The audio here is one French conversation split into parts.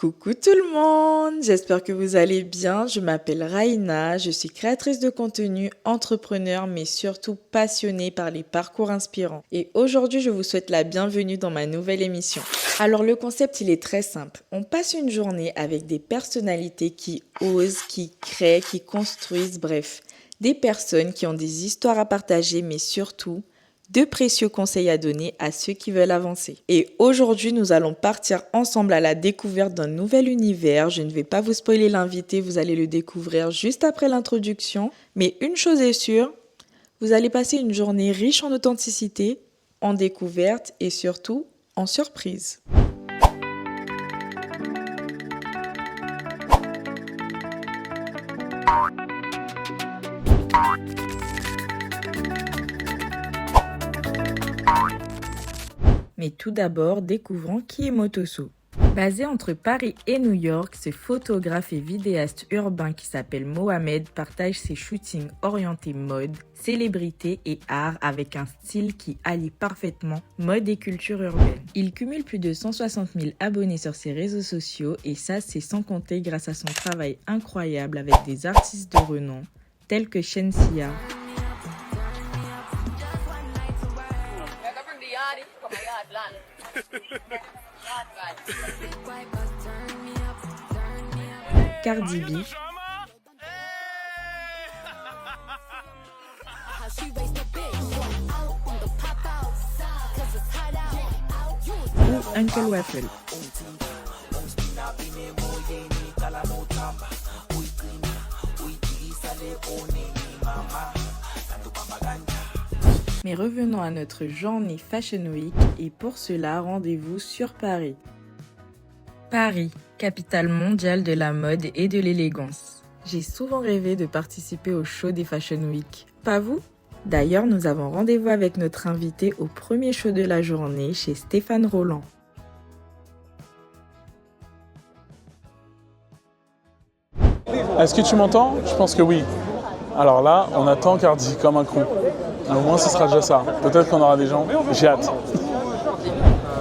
Coucou tout le monde, j'espère que vous allez bien. Je m'appelle Raina, je suis créatrice de contenu, entrepreneur, mais surtout passionnée par les parcours inspirants. Et aujourd'hui, je vous souhaite la bienvenue dans ma nouvelle émission. Alors le concept, il est très simple. On passe une journée avec des personnalités qui osent, qui créent, qui construisent, bref, des personnes qui ont des histoires à partager, mais surtout de précieux conseils à donner à ceux qui veulent avancer. Et aujourd'hui, nous allons partir ensemble à la découverte d'un nouvel univers. Je ne vais pas vous spoiler l'invité, vous allez le découvrir juste après l'introduction. Mais une chose est sûre, vous allez passer une journée riche en authenticité, en découverte et surtout en surprise. Mais tout d'abord, découvrons qui est Motoso. Basé entre Paris et New York, ce photographe et vidéaste urbain qui s'appelle Mohamed partage ses shootings orientés mode, célébrité et art avec un style qui allie parfaitement mode et culture urbaine. Il cumule plus de 160 000 abonnés sur ses réseaux sociaux et ça, c'est sans compter grâce à son travail incroyable avec des artistes de renom tels que Shensia, Cardi B ou Uncle Waffle. Mais revenons à notre journée Fashion Week et pour cela, rendez-vous sur Paris. Paris, capitale mondiale de la mode et de l'élégance. J'ai souvent rêvé de participer au show des Fashion Week. Pas vous? D'ailleurs, nous avons rendez-vous avec notre invité au premier show de la journée chez Stéphane Rolland. Est-ce que tu m'entends? Je pense que oui. Alors là, on attend Cardi comme un con. Au moins, ce sera déjà ça. Peut-être qu'on aura des gens. J'ai hâte.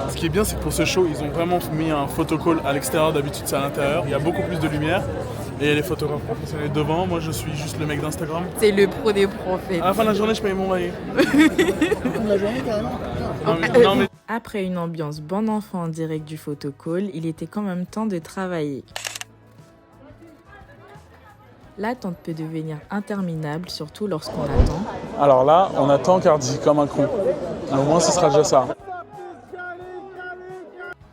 Ce qui est bien, c'est que pour ce show, ils ont vraiment mis un photocall à l'extérieur. D'habitude, c'est à l'intérieur. Il y a beaucoup plus de lumière. Et les photographes professionnels devant. Moi, je suis juste le mec d'Instagram. C'est le pro des prophètes. À la fin de la journée, je paye mon loyer. La journée, carrément. Non, mais... Après une ambiance bon enfant en direct du photocall, il était quand même temps de travailler. L'attente peut devenir interminable, surtout lorsqu'on attend. Alors là, on attend Cardi comme un con. Au moins, ce sera déjà ça.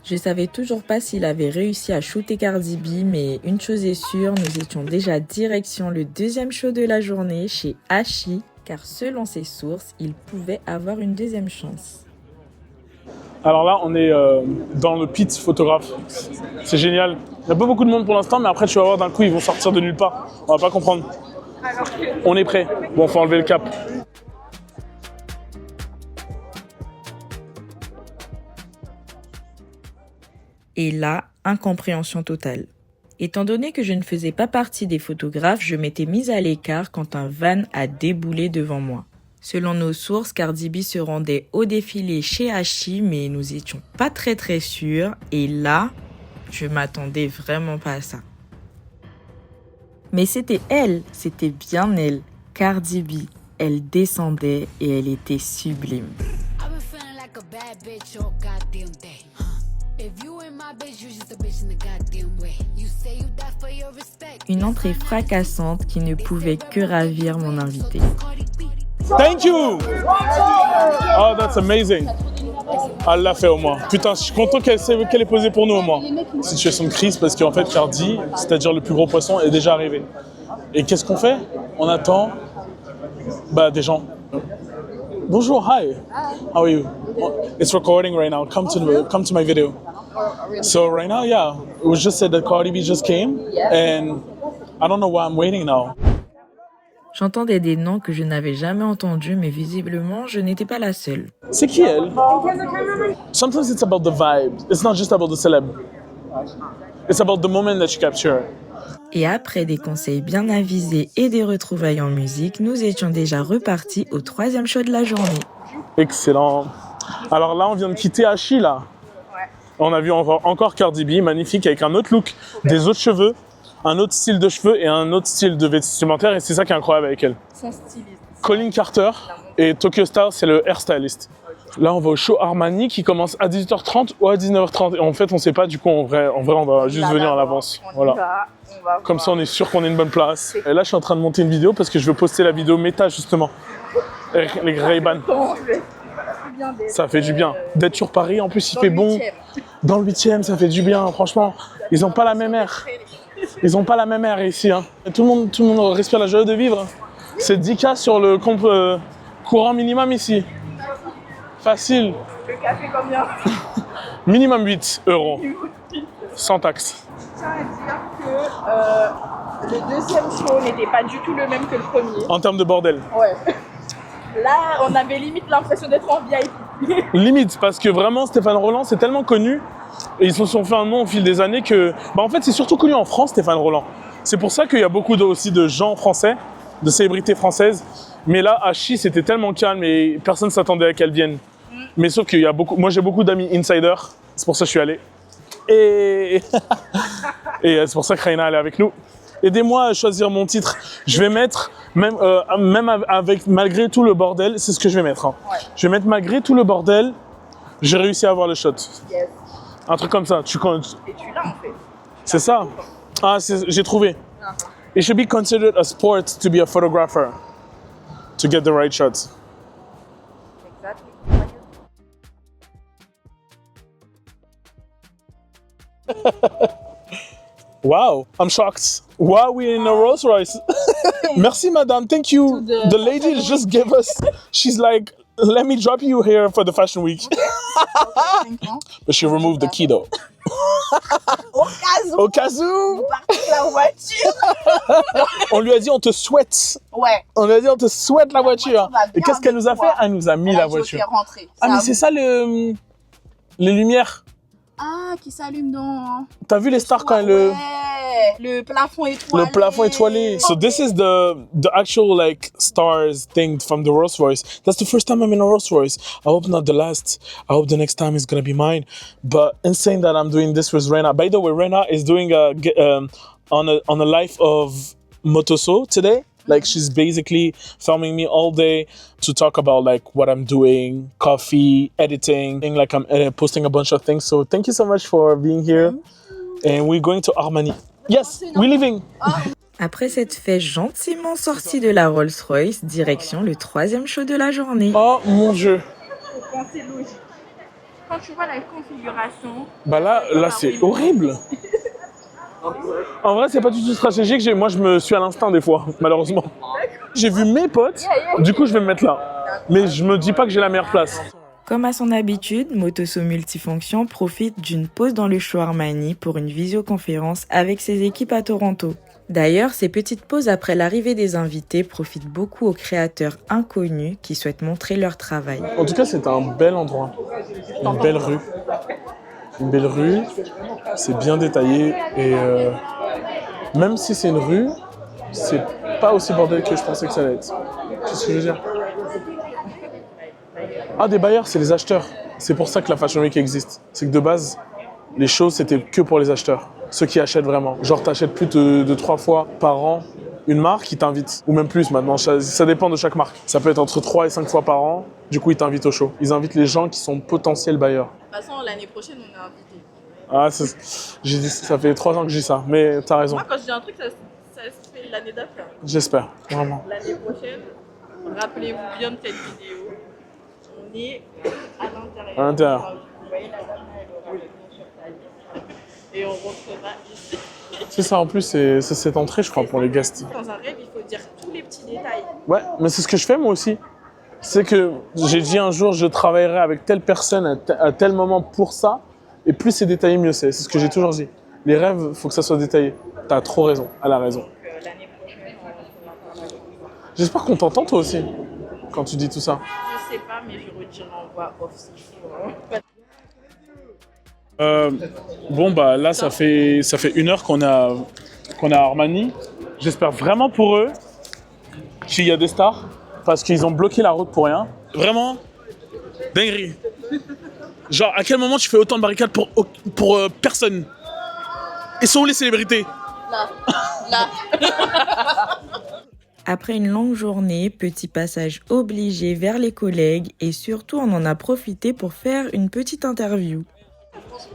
Je savais toujours pas s'il avait réussi à shooter Cardi B, mais une chose est sûre, nous étions déjà direction le deuxième show de la journée chez Hachi, car selon ses sources, il pouvait avoir une deuxième chance. Alors là, on est dans le pit photographe. C'est génial. Il n'y a pas beaucoup de monde pour l'instant, mais après, tu vas voir, d'un coup, ils vont sortir de nulle part. On va pas comprendre. On est prêt. Bon, faut enlever le cap. Et là, incompréhension totale. Étant donné que je ne faisais pas partie des photographes, je m'étais mise à l'écart quand un van a déboulé devant moi. Selon nos sources, Cardi B se rendait au défilé chez Hachi, mais nous étions pas très sûrs. Et là, je m'attendais vraiment pas à ça. Mais c'était elle, c'était bien elle, Cardi B. Elle descendait et elle était sublime. Une entrée fracassante qui ne pouvait que ravir mon invité. Thank you! Oh, that's amazing! Elle l'a fait au moins. Putain, je suis content qu'elle ait posé pour nous au moins. Situation de crise parce qu'en fait, Cardi, c'est-à-dire le plus gros poisson, est déjà arrivé. Et qu'est-ce qu'on fait? On attend des gens. Bonjour, hi. How are you? It's recording right now. Come to my video. So right now, yeah, it was just said that Cardi B just came, and I don't know why I'm waiting now. J'entendais des noms que je n'avais jamais entendus, mais visiblement, je n'étais pas la seule. C'est qui elle? Sometimes it's about the vibe. It's not just about the celeb. It's about the moment that you capture. Et après des conseils bien avisés et des retrouvailles en musique, nous étions déjà repartis au troisième show de la journée. Excellent. Alors là, on vient de quitter Hachi, là. On a vu encore Cardi B, magnifique, avec un autre look, des autres cheveux, un autre style de cheveux et un autre style de vestimentaire. Et c'est ça qui est incroyable avec elle. Son styliste. Colin Carter et Tokyo Star, c'est le hairstylist. Là, on va au show Armani qui commence à 18h30 ou à 19h30. Et en fait, on sait pas, du coup, en vrai on va juste venir à l'avance. Voilà. Comme ça, on est sûr qu'on ait une bonne place. Et là, je suis en train de monter une vidéo parce que je veux poster la vidéo méta, justement. Avec les Ray-Ban. Ça fait du bien. D'être sur Paris, en plus, il fait bon. Dans le 8e, ça fait du bien, franchement. Ils n'ont pas la même air. Ils n'ont pas la même air ici. Hein. Tout le monde respire la joie de vivre. C'est 10K sur le compte courant minimum ici. Facile. Le café combien? Minimum 8 €. Sans taxe. Je tiens à dire que le deuxième show n'était pas du tout le même que le premier. En termes de bordel. Ouais. Là, on avait limite l'impression d'être en VIP. Limite, parce que vraiment, Stéphane Roland, c'est tellement connu. Et ils se sont fait un nom au fil des années que... en fait, c'est surtout connu en France, Stéphane Roland. C'est pour ça qu'il y a beaucoup aussi de gens français, de célébrités françaises. Mais là, à Chi, c'était tellement calme et personne ne s'attendait à qu'elle vienne. Mais sauf qu'il y a beaucoup... Moi, j'ai beaucoup d'amis insiders. C'est pour ça que je suis allé. Et c'est pour ça que Raina est avec nous. Aidez-moi à choisir mon titre. Je vais mettre, même avec, malgré tout le bordel, c'est ce que je vais mettre. Hein. Ouais. Je vais mettre malgré tout le bordel, j'ai réussi à avoir le shot. Yes. Un truc comme ça. Et tu l'as en fait. C'est ça. Ah, j'ai trouvé. It should be considered a sport to be a photographer. To get the right shot. Exactly. Wow, I'm shocked. Why are we in a Rolls Royce? Merci, madame. Thank you. The lady just gave us. She's like, let me drop you here for the fashion week. But she removed the key though. Au cas où. La voiture. On lui a dit, on te souhaite. Ouais. On lui a dit, on te souhaite la voiture. Et qu'est-ce qu'elle nous a fait? Elle nous a mis la voiture. Ah, mais c'est ça les lumières. Ah, qui s'allume dans... T'as vu les stars quand Ouais, le plafond étoilé. Le plafond étoilé. So this is the actual like stars thing from the Rolls Royce. That's the first time I'm in a Rolls Royce. I hope not the last. I hope the next time is gonna be mine. But insane that I'm doing this with Rena. By the way, Rena is doing on a life of Motoso today. Like she's basically filming me all day to talk about like what I'm doing, coffee, editing, and like I'm posting a bunch of things. So thank you so much for being here. And we're going to Armani. Yes, we're leaving. Après cette fête gentiment sortie de la Rolls-Royce, direction le troisième show de la journée. Oh mon Dieu. Faut penser logique. Quand tu vois la configuration... Bah là c'est horrible. En vrai, c'est pas du tout stratégique. Moi, je me suis à l'instinct des fois, malheureusement. J'ai vu mes potes, du coup, je vais me mettre là. Mais je me dis pas que j'ai la meilleure place. Comme à son habitude, Motoso Multifonction profite d'une pause dans le show Armani pour une visioconférence avec ses équipes à Toronto. D'ailleurs, ces petites pauses après l'arrivée des invités profitent beaucoup aux créateurs inconnus qui souhaitent montrer leur travail. En tout cas, c'est un bel endroit. Une belle rue. Une belle rue, c'est bien détaillé et même si c'est une rue, c'est pas aussi bordel que je pensais que ça allait être. Tu sais ce que je veux dire? Ah, des bailleurs, c'est les acheteurs. C'est pour ça que la Fashion Week existe. C'est que de base, les choses, c'était que pour les acheteurs. Ceux qui achètent vraiment. Genre, t'achètes plus de 3 fois par an une marque, ils t'invitent. Ou même plus maintenant, ça dépend de chaque marque. Ça peut être entre 3 et 5 fois par an. Du coup, ils t'invitent au show. Ils invitent les gens qui sont potentiels bailleurs. De toute façon, l'année prochaine, on est invité. Ah, ça fait 3 ans que je dis ça, mais t'as raison. Moi, quand je dis un truc, ça se fait l'année d'après. J'espère, vraiment. L'année prochaine, rappelez-vous bien de cette vidéo. On est à l'intérieur. À l'intérieur. Vous voyez, la dame, elle aura le nom sur ta liste. Et on rentrera ici. C'est ça, en plus, c'est cette entrée, je crois, pour les guests. Dans un rêve, il faut dire tous les petits détails. Ouais, mais c'est ce que je fais moi aussi. C'est que j'ai dit un jour, je travaillerai avec telle personne à tel moment pour ça. Et plus c'est détaillé, mieux c'est. C'est ce que j'ai toujours dit. Les rêves, il faut que ça soit détaillé. T'as trop raison, elle a raison. L'année prochaine, on va J'espère qu'on t'entend toi aussi, quand tu dis tout ça. Je sais pas, mais je redirai en voix off si je Bon, bah là, ça fait 1 heure qu'on a Armani. J'espère vraiment pour eux qu'il y a des stars, parce qu'ils ont bloqué la route pour rien. Vraiment, dinguerie. Genre, à quel moment tu fais autant de barricades pour personne? Et sont où les célébrités? Là. Après une longue journée, petit passage obligé vers les collègues et surtout on en a profité pour faire une petite interview.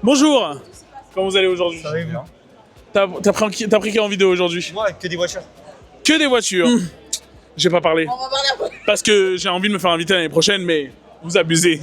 Bonjour. Comment vous allez aujourd'hui? Ça va bien. T'as pris quelle en vidéo aujourd'hui? Moi, que des voitures. Que des voitures. J'ai pas parlé. On va parler après. Parce que j'ai envie de me faire inviter l'année prochaine, mais vous abusez.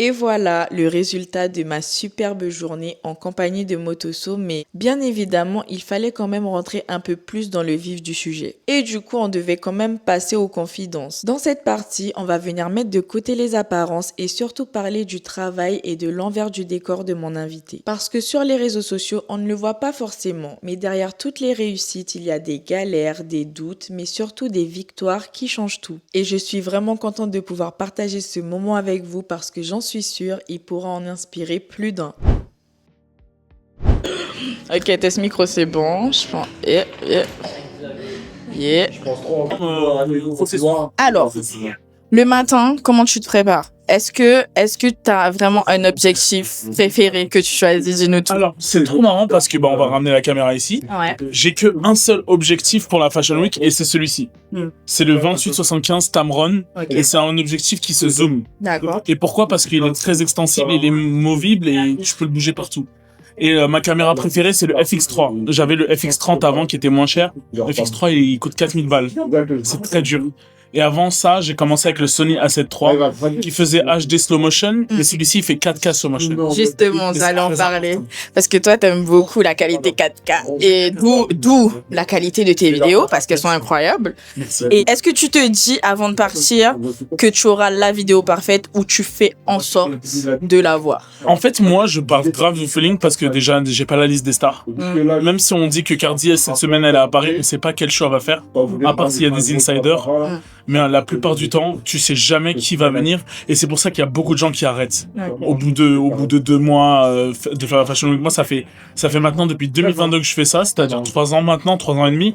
Et voilà le résultat de ma superbe journée en compagnie de Motoso, mais bien évidemment, il fallait quand même rentrer un peu plus dans le vif du sujet. Et du coup, on devait quand même passer aux confidences. Dans cette partie, on va venir mettre de côté les apparences et surtout parler du travail et de l'envers du décor de mon invité. Parce que sur les réseaux sociaux, on ne le voit pas forcément, mais derrière toutes les réussites, il y a des galères, des doutes, mais surtout des victoires qui changent tout. Et je suis vraiment contente de pouvoir partager ce moment avec vous parce que j'en suis sûre, il pourra en inspirer plus d'un. Ok, test micro, c'est bon. Je pense. Yeah. Alors, le matin, comment tu te prépares? Est-ce que tu as vraiment un objectif préféré que tu choisis? Dis-nous tout. Alors, c'est trop marrant parce que on va ramener la caméra ici. Ouais. J'ai que un seul objectif pour la Fashion Week et c'est celui-ci. C'est le 2875 Tamron et c'est un objectif qui se zoome. D'accord. Et pourquoi? Parce qu'il est très extensible, il est movible et tu peux le bouger partout. Et ma caméra préférée, c'est le FX3. J'avais le FX30 avant qui était moins cher. Le FX3, il coûte 4000 balles. C'est très dur. Et avant ça, j'ai commencé avec le Sony A7 III qui faisait HD slow motion, et celui-ci il fait 4K slow motion. Justement, vous allez en parler. Parce que toi, t'aimes beaucoup la qualité 4K. Et d'où la qualité de tes vidéos, parce qu'elles sont incroyables. Et est-ce que tu te dis, avant de partir, que tu auras la vidéo parfaite ou tu fais en sorte de la voir? En fait, moi, je parle grave du feeling parce que déjà, j'ai pas la liste des stars. Même si on dit que Cardi, cette semaine, elle est à Paris, on sait pas quel show elle va faire, à part s'il y a des insiders. Mais la plupart du temps, tu sais jamais qui va venir. Et c'est pour ça qu'il y a beaucoup de gens qui arrêtent. Au bout de 2 mois de faire la Fashion Week. Moi, ça fait maintenant depuis 2022 que je fais ça, c'est-à-dire 3 ans maintenant, 3 ans et demi.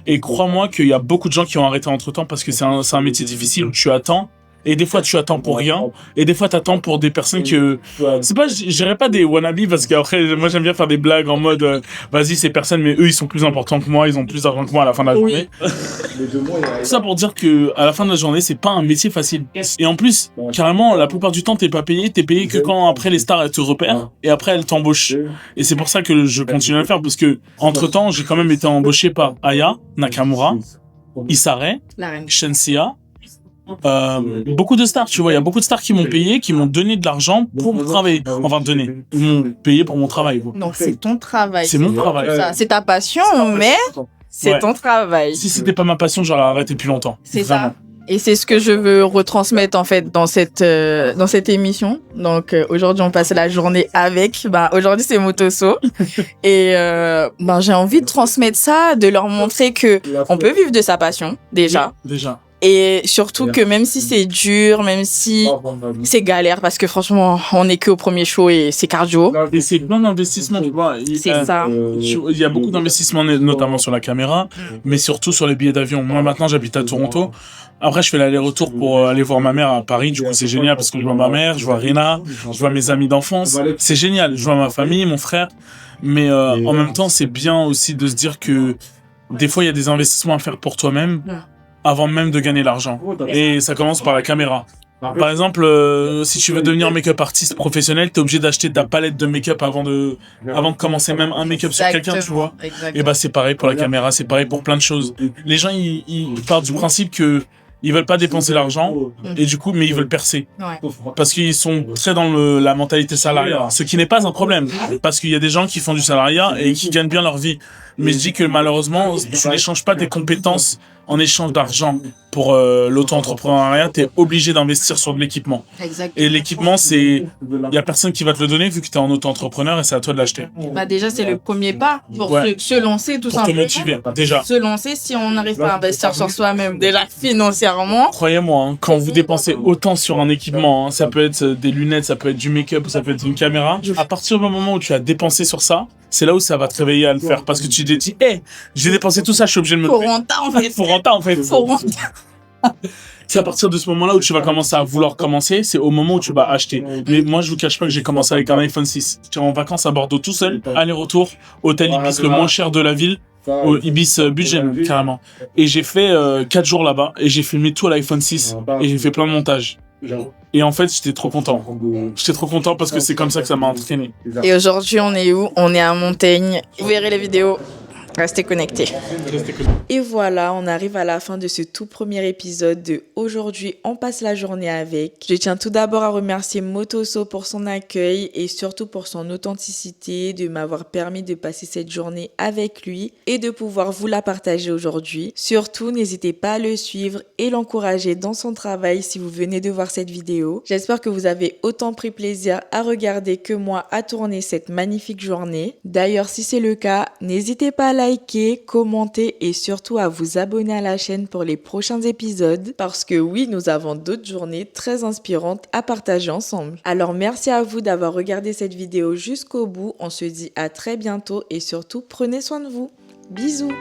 Et crois-moi qu'il y a beaucoup de gens qui ont arrêté entre-temps parce que c'est un métier difficile où tu attends. Et des fois, tu attends pour rien. Et des fois, tu attends pour des personnes que... C'est pas, je dirais pas des wannabes parce qu'après, moi, j'aime bien faire des blagues en mode, vas-y, ces personnes, mais eux, ils sont plus importants que moi, ils ont plus d'argent que moi à la fin de la journée. Tout ça pour dire que, à la fin de la journée, c'est pas un métier facile. Et en plus, carrément, la plupart du temps, t'es payé que quand après les stars, elles te repèrent et après, elles t'embauchent. Et c'est pour ça que je continue à le faire parce que, entre temps, j'ai quand même été embauché par Aya Nakamura, Issa Rae, La reine. Shenseea, beaucoup de stars, tu vois, il y a beaucoup de stars qui m'ont payé, qui m'ont donné de l'argent pour mon travail. Enfin, ils m'ont payé pour mon travail. Quoi. Donc, c'est ton travail. C'est mon travail. Ça, c'est ta passion, mais c'est ton travail. Si c'était pas ma passion, j'aurais arrêté depuis longtemps. C'est Vraiment. ça. Et c'est ce que je veux retransmettre en fait dans cette émission. Donc aujourd'hui on passe la journée avec. Aujourd'hui c'est Motoso et j'ai envie de transmettre ça, de leur montrer que on peut vivre de sa passion déjà. Déjà. Et surtout que même si c'est dur, même si c'est galère, parce que franchement, on n'est qu'au premier show et c'est cardio. Et c'est plein d'investissements, tu vois. C'est ça. Il y a beaucoup d'investissements, notamment sur la caméra, mais surtout sur les billets d'avion. Moi, maintenant, j'habite à Toronto. Après, je fais l'aller-retour pour aller voir ma mère à Paris. Du coup, c'est génial parce que je vois ma mère, je vois Rina, je vois mes amis d'enfance. C'est génial. Je vois ma famille, mon frère. Mais en même temps, c'est bien aussi de se dire que des fois, il y a des investissements à faire pour toi-même avant même de gagner l'argent. Et ça commence par la caméra. Par exemple, si tu veux devenir make-up artiste professionnel, t'es obligé d'acheter ta palette de make-up avant de commencer même un make-up sur quelqu'un, tu vois. Et c'est pareil pour la caméra, c'est pareil pour plein de choses. Les gens, ils partent du principe que ils veulent pas dépenser l'argent et du coup, mais ils veulent percer. Parce qu'ils sont très dans la mentalité salariat. Ce qui n'est pas un problème. Parce qu'il y a des gens qui font du salariat et qui gagnent bien leur vie. Mais je dis que malheureusement, tu n'échanges pas tes compétences en échange d'argent. Pour l'auto-entrepreneuriat, t'es obligé d'investir sur de l'équipement. Et l'équipement, il y a personne qui va te le donner vu que t'es en auto-entrepreneur et c'est à toi de l'acheter. Déjà, c'est le premier pas pour se lancer tout simplement. Pour te motiver, déjà. Se lancer si on n'arrive pas à investir sur soi-même, déjà financièrement. Croyez-moi, quand vous dépensez autant sur un équipement, ça peut être des lunettes, ça peut être du make-up, ça peut être une caméra. À partir du moment où tu as dépensé sur ça, c'est là où ça va te réveiller à le faire. Parce que tu te dis, j'ai dépensé tout ça, je suis obligé de me Faut renta en fait. Faut renta en fait. Faut renta. C'est à partir de ce moment-là où tu vas commencer à vouloir commencer, c'est au moment où tu vas acheter. Mais moi, je vous cache pas que j'ai commencé avec un iPhone 6. J'étais en vacances à Bordeaux tout seul, aller-retour, hôtel Ibis le moins cher de la ville, au Ibis budget carrément. Et j'ai fait 4 jours là-bas et j'ai filmé tout à l'iPhone 6 et j'ai fait plein de montages. Et en fait, j'étais trop content. J'étais trop content parce que c'est comme ça que ça m'a entraîné. Et aujourd'hui, on est où? On est à Montaigne. Vous verrez les vidéos. Restez connectés. Et voilà, on arrive à la fin de ce tout premier épisode de Aujourd'hui, on passe la journée avec. Je tiens tout d'abord à remercier Motoso pour son accueil et surtout pour son authenticité, de m'avoir permis de passer cette journée avec lui et de pouvoir vous la partager aujourd'hui. Surtout, n'hésitez pas à le suivre et l'encourager dans son travail si vous venez de voir cette vidéo. J'espère que vous avez autant pris plaisir à regarder que moi à tourner cette magnifique journée. D'ailleurs, si c'est le cas, n'hésitez pas à liker, commenter et surtout à vous abonner à la chaîne pour les prochains épisodes parce que oui, nous avons d'autres journées très inspirantes à partager ensemble. Alors merci à vous d'avoir regardé cette vidéo jusqu'au bout. On se dit à très bientôt et surtout prenez soin de vous. Bisous!